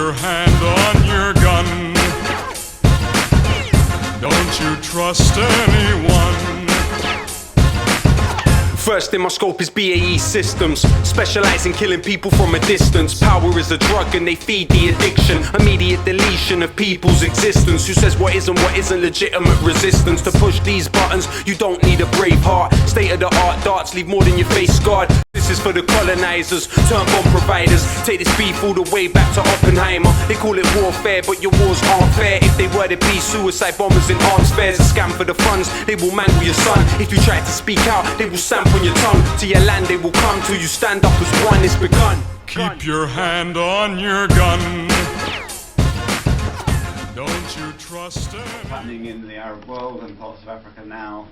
your hand on your gun. Don't you trust anyone. First in my scope is BAE Systems, specialise in killing people from a distance. Power is a drug and they feed the addiction. Immediate deletion of people's existence. Who says what isn't legitimate resistance? To push these buttons, you don't need a brave heart. State of the art darts leave more than your face scarred. This is for the colonizers, turn bomb providers. Take this beef all the way back to Oppenheimer. They call it warfare, but your wars aren't fair. If they were to be suicide bombers in arms fairs, a scam for the funds, they will mangle your son. If you try to speak out, they will stamp on your tongue. To your land they will come till you stand up as one is begun. Keep your hand on your gun. Don't you trust anyone. What's happening in the Arab world and parts of Africa now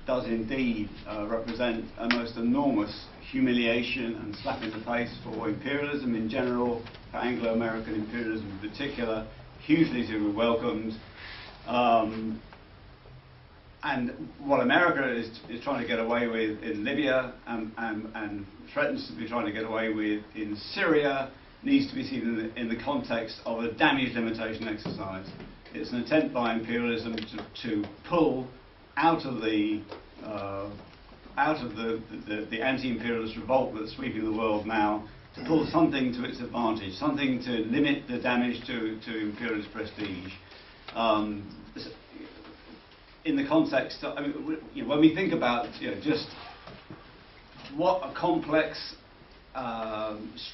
does indeed represent a most enormous humiliation and slap in the face for imperialism in general, for Anglo-American imperialism in particular, hugely to be welcomed. And what America is trying to get away with in Libya and threatens to be trying to get away with in Syria needs to be seen in the context of a damage limitation exercise. It's an attempt by imperialism to pull out of the anti-imperialist revolt that's sweeping the world now, to pull something to its advantage, something to limit the damage to imperialist prestige. In the context, I mean, when we think about just what a complex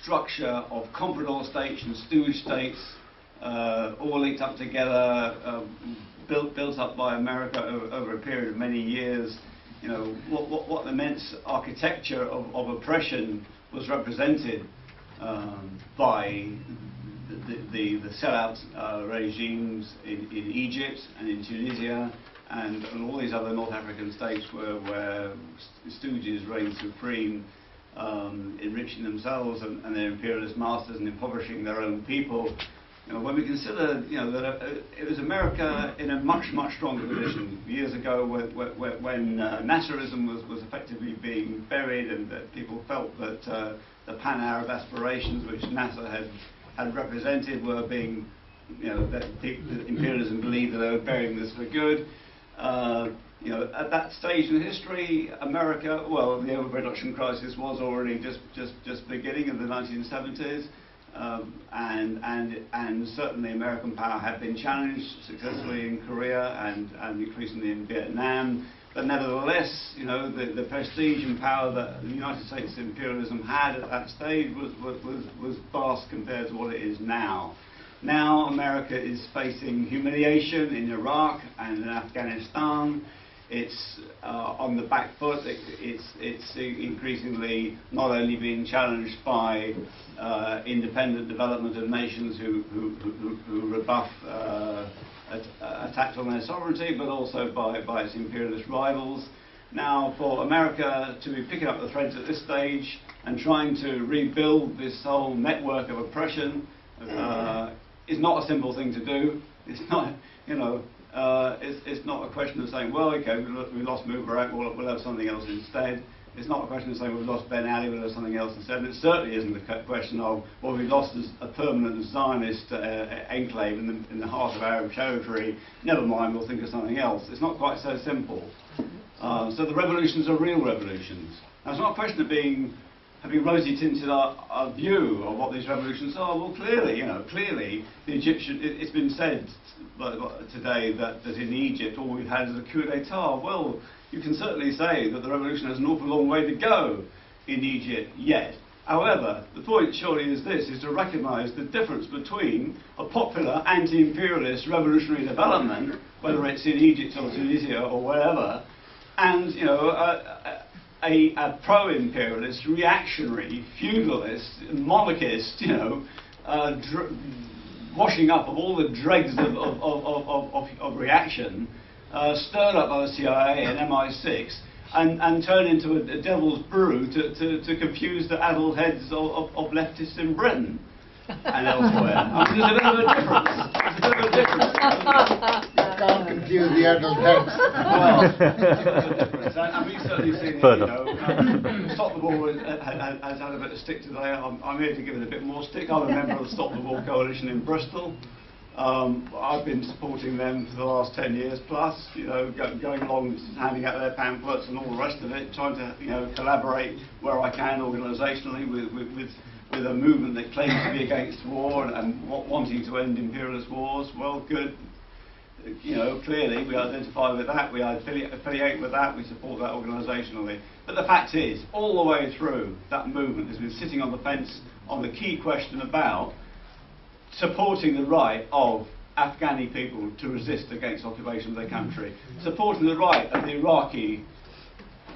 structure of comprador states and stooge states, all linked up together, built up by America over a period of many years, what immense architecture of oppression was represented by the sellout regimes in Egypt and in Tunisia and all these other North African states where stooges reigned supreme, enriching themselves and their imperialist masters and impoverishing their own people. When we consider that it was America in a much stronger position years ago when Nasserism was effectively being buried, and that people felt that the pan-Arab aspirations which Nasser had represented were being, that imperialism believed that they were burying this for good. At that stage in history, America, well, the overproduction crisis was already just beginning in the 1970s. And certainly American power had been challenged successfully in Korea and increasingly in Vietnam. But nevertheless, the prestige and power that the United States imperialism had at that stage was vast compared to what it is now. Now America is facing humiliation in Iraq and in Afghanistan. It's on the back foot. It's increasingly not only being challenged by independent development of nations who rebuff attacks on their sovereignty, but also by its imperialist rivals. Now, for America to be picking up the threads at this stage and trying to rebuild this whole network of oppression is not a simple thing to do. It's not, it's not a question of saying, well, okay, we lost Mubarak, we'll have something else instead. It's not a question of saying we've lost Ben Ali, we'll have something else instead. And it certainly isn't a question of, well, we lost a permanent Zionist enclave in the heart of Arab territory, never mind, we'll think of something else. It's not quite so simple. So the revolutions are real revolutions. Now, it's not a question of having rosy tinted our view of what these revolutions are. Well, clearly, clearly the Egyptian, it's been said today that in Egypt all we've had is a coup d'etat. Well, you can certainly say that the revolution has an awful long way to go in Egypt yet. However, the point surely is this, is to recognise the difference between a popular anti-imperialist revolutionary development, whether it's in Egypt or Tunisia or wherever, and a pro-imperialist, reactionary, feudalist, monarchist, washing up of all the dregs of reaction, stirred up by the CIA and MI6, and turned into a devil's brew to confuse the addled heads of leftists in Britain and elsewhere. I mean, there's a bit of a difference. There's a bit of a difference. can't confuse the adult heads. Well, and we've certainly seen it, Stop the War has had a bit of stick today. I'm here to give it a bit more stick. I'm a member of the Stop the War coalition in Bristol. I've been supporting them for the last 10 years plus, going along, handing out their pamphlets and all the rest of it, trying to, collaborate where I can organisationally with a movement that claims to be against war and wanting to end imperialist wars. Well, good. Clearly we identify with that, we affiliate with that, we support that organisationally. But the fact is, all the way through, that movement has been sitting on the fence on the key question about supporting the right of Afghani people to resist against occupation of their country, supporting the right of the Iraqi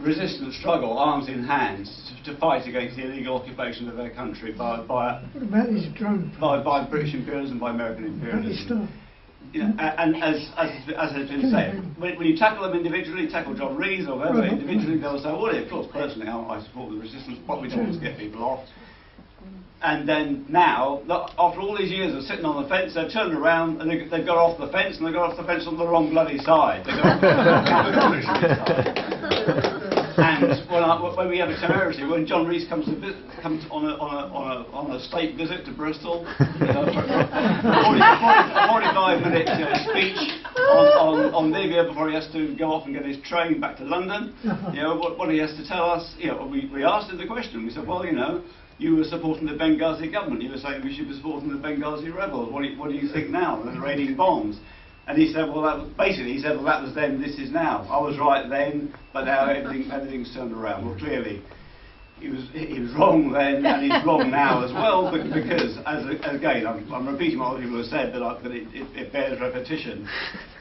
resistance struggle, arms in hand, to fight against the illegal occupation of their country by British imperialism, by American imperialism. And as has been said, when you tackle them individually, tackle John Rees or whoever individually, they'll say, well, of course, personally, I support the resistance, but we don't want to get people off. And then now, after all these years of sitting on the fence, they've turned around and they've got off the fence, and they got off the fence on the wrong bloody side. They got off the side. And when we have a temerity, when John Rees comes on a state visit to Bristol, a 45-minute speech on Libya before he has to go off and get his train back to London, what he has to tell us, we asked him the question. We said, well, you were supporting the Benghazi government. You were saying we should be supporting the Benghazi rebels. What do you think now? They're raining bombs. And he said, well, that was then, this is now. I was right then, but now everything's turned around. Well, clearly, he was wrong then, and he's wrong now as well, because, again, I'm repeating what other people have said, but it bears repetition.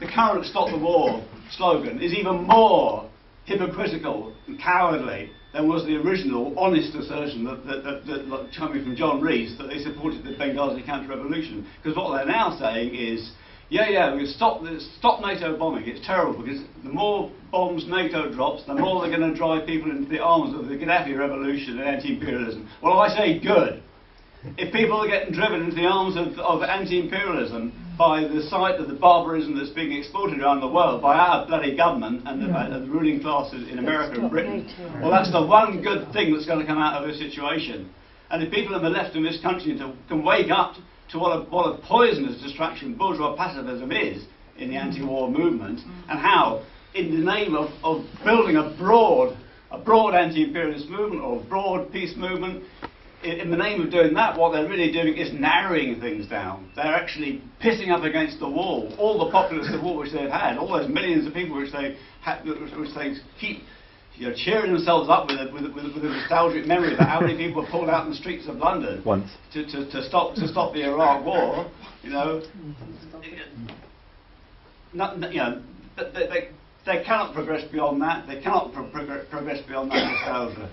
The current Stop the War slogan is even more hypocritical and cowardly than was the original honest assertion that coming from John Rees, that they supported the Benghazi counter-revolution. Because what they're now saying is, we stop NATO bombing. It's terrible because the more bombs NATO drops, the more they're going to drive people into the arms of the Gaddafi revolution and anti-imperialism. Well, I say good. If people are getting driven into the arms of anti-imperialism by the sight of the barbarism that's being exported around the world by our bloody government and the ruling classes in America and Britain, well, that's the one good thing that's going to come out of this situation. And if people on the left in this country can wake up to what a poisonous distraction bourgeois pacifism is in the anti-war movement, and how, in the name of building a broad anti-imperialist movement or a broad peace movement, in the name of doing that, what they're really doing is narrowing things down. They're actually pissing up against the wall, all the populist support which they've had, all those millions of people which they keep cheering themselves up with a nostalgic memory about how many people were pulled out in the streets of London to stop the Iraq war. They cannot progress beyond that. They cannot progress beyond that nostalgia.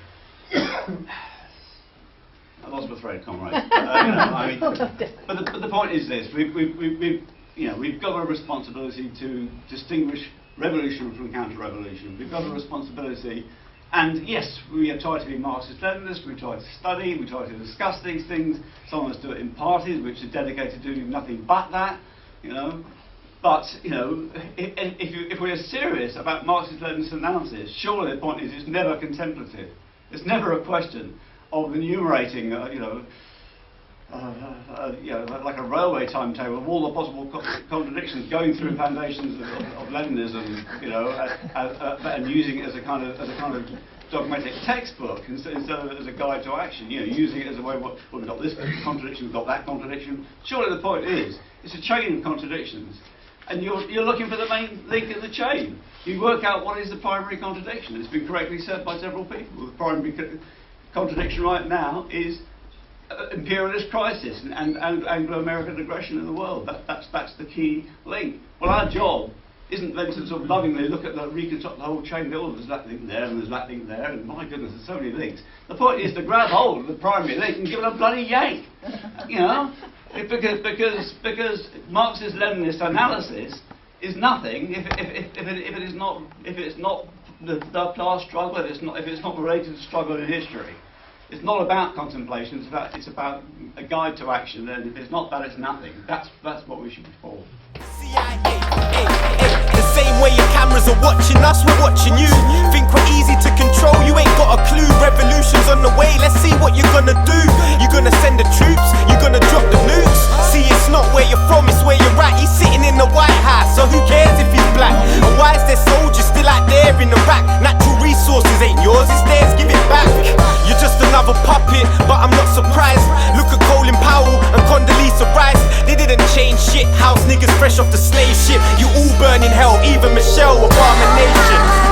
I lost my thread, comrade. But the point is this: we've got a responsibility to distinguish revolution from counter-revolution. We've got a responsibility, and yes, we have tried to be Marxist-Leninist, we try to study, we try to discuss these things. Some of us do it in parties which are dedicated to doing nothing but that, But, if we are serious about Marxist-Leninist analysis, surely the point is it's never contemplative. It's never a question of enumerating, like a railway timetable of all the possible contradictions, going through foundations of Leninism, and using it as a kind of dogmatic textbook instead of as a guide to action. Using it as a way, well, we've got this contradiction, we've got that contradiction. Surely the point is, it's a chain of contradictions, and you're looking for the main link in the chain. You work out what is the primary contradiction. It's been correctly said by several people. The primary contradiction right now is imperialist crisis and Anglo-American aggression in the world. That's the key link. Well, our job isn't then to sort of lovingly look at reconstruct the whole chain. Oh, there's that link there, and there's that link there, and my goodness, there's so many links. The point is to grab hold of the primary link and give it a bloody yank. Because Marxist-Leninist analysis is nothing if it's not the class struggle, if it's not related to struggle in history. It's not about contemplation, it's about a guide to action, and if it's not that, it's nothing. That's what we should be for. same way your cameras are watching us, we're watching you. Think we're easy to control, you ain't got a clue. Revolution's on the way, let's see what you're gonna do. You gonna send the troops, you gonna drop the nukes. See, it's not where you're from, it's where you're at. He's sitting in the White House, so who cares if he's black? And why is there soldiers still out there in Iraq? Natural resources ain't yours, it's theirs, give it back. You're just another puppet, but I'm not surprised. Look at Colin Powell and Condoleezza Rice. They didn't change shit, house niggas fresh off the slave ship. You all burn in hell, even Michelle, Obama Nation.